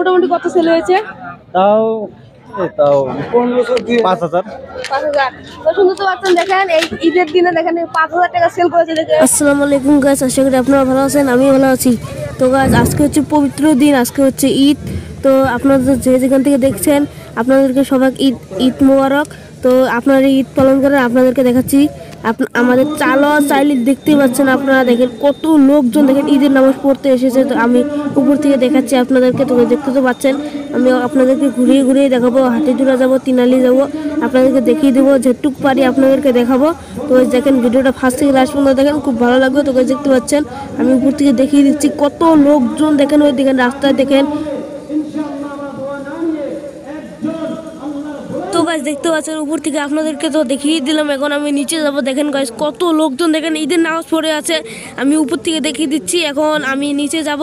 মোটামুটি কত সেল হয়েছে? তাও 5,000। শুনতে তো পাচ্ছেন, দেখেন এই ঈদের দিনে দেখেন 5,000 টাকা সেল করেছে। আসসালামু আলাইকুম গাইস, আশা করি আপনারা ভালো আছেন, আমি ভালো আছি। তো গাইস, আজকে হচ্ছে পবিত্র দিন, আজকে হচ্ছে ঈদ। তো আপনারা যে যেখান থেকে দেখছেন, আপনাদেরকে সবাই ঈদ মোবারক। তো আপনারা ঈদ পালন করেন, আপনাদেরকে দেখাচ্ছি। আমাদের চাইলে দেখতেই পাচ্ছেন, আপনারা দেখেন কত লোকজন দেখেন ঈদের নামাজ পড়তে এসেছে। তো আমি উপর থেকে দেখাচ্ছি আপনাদেরকে, তো দেখতে তো পাচ্ছেন। আমি আপনাদেরকে ঘুরিয়ে ঘুরিয়ে দেখাবো, হাতিজুরা যাবো, তিনালি যাবো, আপনাদেরকে দেখিয়ে দেবো যেটুক পারি আপনাদেরকে দেখাবো। তো দেখেন ভিডিওটা ফার্স্ট থেকে লাস্ট পর্যন্ত দেখেন, খুব ভালো লাগবে। তো দেখতে পাচ্ছেন আমি উপর থেকে দেখিয়ে দিচ্ছি কত লোকজন দেখেন, ওই দেখেন রাস্তায় দেখেন। তো গাইস দেখতে পাচ্ছেন উপর থেকে আপনাদেরকে তো দেখিয়ে দিলাম, এখন আমি নিচে যাব। দেখেন গাইস কত লোকজন দেখেন ঈদের নামাজ পড়ে আছে, আমি উপর থেকে দেখিয়ে দিচ্ছি। এখন আমি নিচে যাব,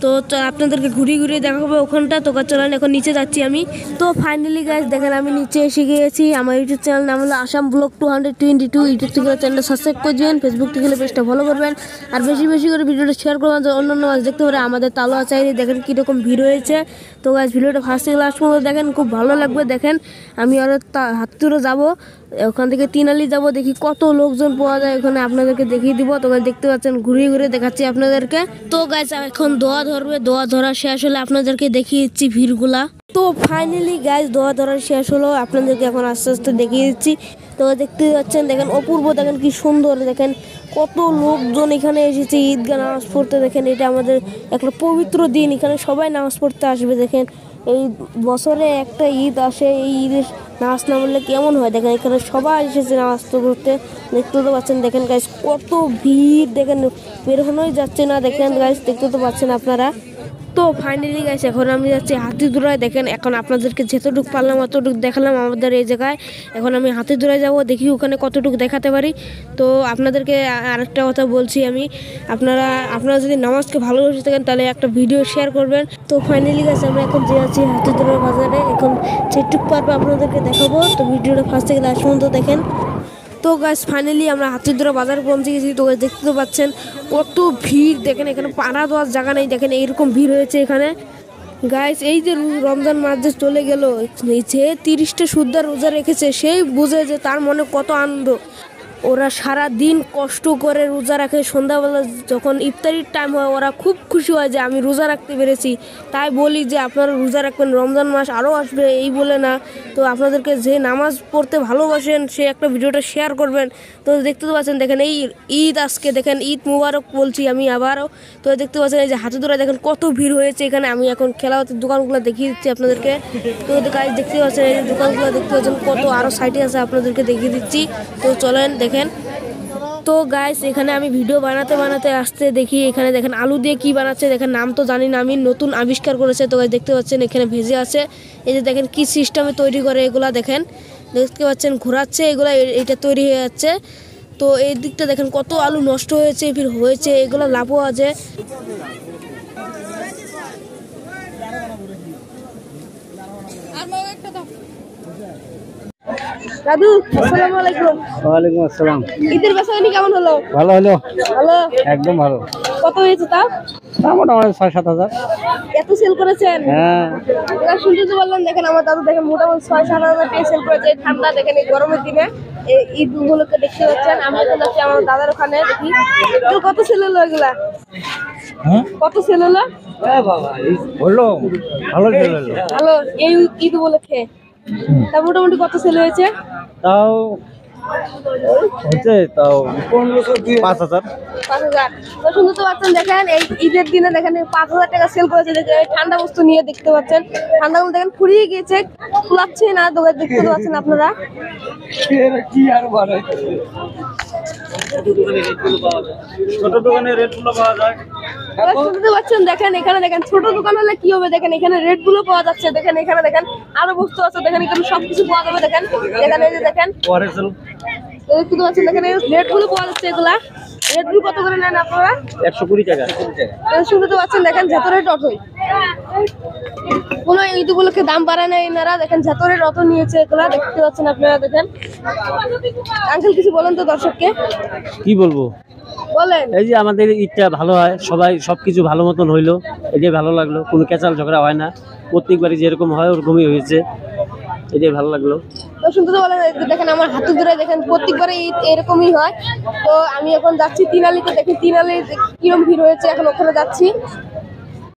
তো আপনাদেরকে ঘুরিয়ে ঘুরিয়ে দেখাবো ওখানটা। তো চলেন এখন নিচে যাচ্ছি আমি। তো ফাইনালি গাইস দেখেন আমি নিচে এসে গিয়েছি। আমার ইউটিউব চ্যানেল নাম হলো আসাম ব্লগ 222। ইউটিউব থেকে চ্যানেলটা সাবস্ক্রাইব করে দিবেন, ফেসবুক থেকে পেজটা ফলো করবেন, আর বেশি বেশি করে ভিডিওটা শেয়ার করবেন, অন্যান্য মাছ দেখতে পারে। আমাদের তালোয়া চাইলে দেখেন কীরকম ভিড় হয়েছে। তো গাইস ভিডিওটা ফার্স্ট থেকে লাস্ট পর্যন্ত দেখেন, খুব ভালো লাগবে। দেখেন আমি আরও হাতিজুরা যাবো, ওখান থেকে তিনালি যাব, দেখি কত লোকজন পাওয়া যায় ওখানে, আপনাদেরকে দেখিয়ে দিব। তো গাইস দেখতে পাচ্ছেন ঘুরিয়ে ঘুরিয়ে দেখাচ্ছি আপনাদেরকে। তো গাইস এখন দোয়া ধরবে, দোয়া ধরা শেষ হলে আপনাদেরকে দেখিয়ে দিচ্ছি ভিড়গুলা। তো ফাইনালি গাইস দোয়া ধরা শেষ হলো, আপনাদেরকে এখন আস্তে আস্তে দেখিয়ে দিচ্ছি। তো দেখতে পাচ্ছেন দেখেন অপূর্ব, দেখেন কি সুন্দর, দেখেন কত লোকজন এখানে এসেছে ঈদগাহ নামাজ পড়তে। দেখেন এটা আমাদের একটা পবিত্র দিন, এখানে সবাই নামাজ পড়তে আসবে। দেখেন এই বছরে একটা ঈদ আসে, এই ঈদের নামাজ না বললে কেমন হয়। দেখেন এখানে সবাই এসেছে নামাজ পড়তে, দেখতে তো পাচ্ছেন। দেখেন গাইস কত ভিড়, দেখেন বের হনোই যাচ্ছে না। দেখেন গাইস দেখতে তো পাচ্ছেন আপনারা। তো ফাইনালি গাইস এখন আমি যাচ্ছি হাতিজুরায়। দেখেন এখন আপনাদেরকে যতটুকু পারলাম অতটুকু দেখালাম আমাদের এই জায়গায়। এখন আমি হাতিজুরায় যাব, দেখি ওখানে কতটুকু দেখাতে পারি। তো আপনাদেরকে আরেকটা কথা বলছি আমি, আপনারা যদি নামাজকে ভালোবেসে থাকেন তাহলে একটা ভিডিও শেয়ার করবেন। তো ফাইনালি গাইস আমরা এখন যে আছি হাতিজুরার বাজারে, এখন যেটুকু পারবো আপনাদেরকে দেখাবো। তো ভিডিওটা ফার্স্ট থেকে লাস্ট পর্যন্ত দেখেন। তো গাইস ফাইনালি আমরা হাতিজুরা বাজারে পৌঁছে গেছি। তো দেখতে তো পাচ্ছেন কত ভিড়, দেখেন এখানে পাড়া দেওয়ার জায়গা নেই, দেখেন এইরকম ভিড় হয়েছে এখানে। গাইস এই যে রমজান মাস যে চলে গেল, যে 30টা সুদ্ধা রোজা রেখেছে সেই বুঝে যে তার মনে কত আনন্দ। ওরা সারা দিন কষ্ট করে রোজা রাখে, সন্ধ্যাবেলা যখন ইফতারির টাইম হয় ওরা খুব খুশি হয় যে আমি রোজা রাখতে পেরেছি। তাই বলি যে আপনারা রোজা রাখবেন, রমজান মাস আরও আসবে এই বলে না। তো আপনাদেরকে যে নামাজ পড়তে ভালোবাসেন সে একটা ভিডিওটা শেয়ার করবেন। তো দেখতে তো পাচ্ছেন দেখেন এই ঈদ, আজকে দেখেন ঈদ মুবারক বলছি আমি আবারও। তো দেখতে পাচ্ছেন এই যে হাতিজুরা দেখেন কত ভিড় হয়েছে এখানে। আমি এখন খেলাওয়াতের দোকানগুলো দেখিয়ে দিচ্ছি আপনাদেরকে। তো গাইস দেখতে পাচ্ছেন এই দোকানগুলো দেখতে পাচ্ছেন কত আরও সাইডে আছে, আপনাদেরকে দেখিয়ে দিচ্ছি। তো চলেন দেখেন। তো গাইস এখানে আমি ভিডিও বানাতে বানাতে আসতে দেখি এখানে দেখেন আলু দিয়ে কি বানাচ্ছে, দেখেন নাম তো জানি না আমি, নতুন আবিষ্কার করেছে। তো গাইস দেখতে পাচ্ছেন এখানে ভেজে আছে, এই যে দেখেন কি সিস্টেমে তৈরি করে এগুলা, দেখেন দেখতে পাচ্ছেন ঘোরাচ্ছে এগুলা, এটা তৈরি হয়ে যাচ্ছে। তো এই দিকটা দেখেন কত আলু নষ্ট হয়েছে, ফির হয়েছে, এগুলো লাভও আছে। দাদু আসসালামু আলাইকুম। ওয়ালাইকুম আসসালাম। ঈদের বেচাকেনি কেমন হলো? ভালো হলো, ভালো, একদম ভালো। কত হয়েছে তা? মোটামুটি 6-7 হাজার। এত সেল করেছেন? হ্যাঁ এটা শুনতে তো বললাম। দেখেন আমার দাদু দেখেন মোটামুটি 6-7 হাজার টাকা সেল করেছে। ঠান্ডা দেখেন এই গরমের দিনে এই ঈদ উপলক্ষে দেখতে পাচ্ছেন। আমি এখন যাচ্ছি আমার দাদার ওখানে, দেখি তো কত সেল হলো এগুলা। কত সেল হলো? হলো ভালো সেল হলো। ভালো এই ঈদ উপলক্ষে তা মোটামুটি কত সেল হয়েছে? তাও হচ্ছে 5,000। 5,000। তো শুনতে তো পাচ্ছেন দেখেন এই ঈদের দিনে দেখেন 5,000 টাকা সেল করেছে। দেখেন ঠান্ডা বস্তু নিয়ে দেখতে পাচ্ছেন, ঠান্ডাগুলো দেখেন ফুরিয়ে গিয়েছে, কুলাচ্ছে না। তো দেখতে তো পাচ্ছেন আপনারা। ছোট দোকানে রেটগুলো পাওয়া যায়। শুনতে পাচ্ছেন দেখেন এখানে দেখেন ছোট দোকান হলে কি হবে, দেখেন এখানে রেট গুলো পাওয়া যাচ্ছে। দেখেন এখানে দেখেন আরো বস্তু আছে, দেখেন এখানে সবকিছু পাওয়া যাবে। দেখেন এখানে এই যে দেখেন দেখতে পাচ্ছেন দেখেন এই রেট গুলো পাওয়া যাচ্ছে। এগুলা রেট গুলো কত করে নেন আপনারা? 120 টাকা। শুনতে পাচ্ছেন দেখেন যত রেট অটোই, কোনো ঈদ উপলক্ষে দাম বাড়ায় নাই এনারা। দেখেন যত রেট অটো নিয়েছে এগুলা, দেখতে পাচ্ছেন আপনারা। দেখেন আঙ্কেল কিছু বলেন তো দর্শককে। কি বলবো, বলেন। এই যে আমাদের ঈদটা ভালো হয়, সবাই সবকিছু ভালো মতন হইলো, এটাই ভালো লাগলো, কোনো কেচাল ঝগড়া হয় না। প্রত্যেকবারই যেরকম হয় ওরকমই হয়েছে, এটাই ভালো লাগলো। তো শুনতে তো বলেন, এই যে দেখেন আমার হাতে ধরে দেখেন প্রত্যেকবারে ঈদ এরকমই হয়। তো আমি এখন যাচ্ছি তিনালিতে, দেখি তিনালি কিরম ভিড় হয়েছে, এখন ওখানে যাচ্ছি।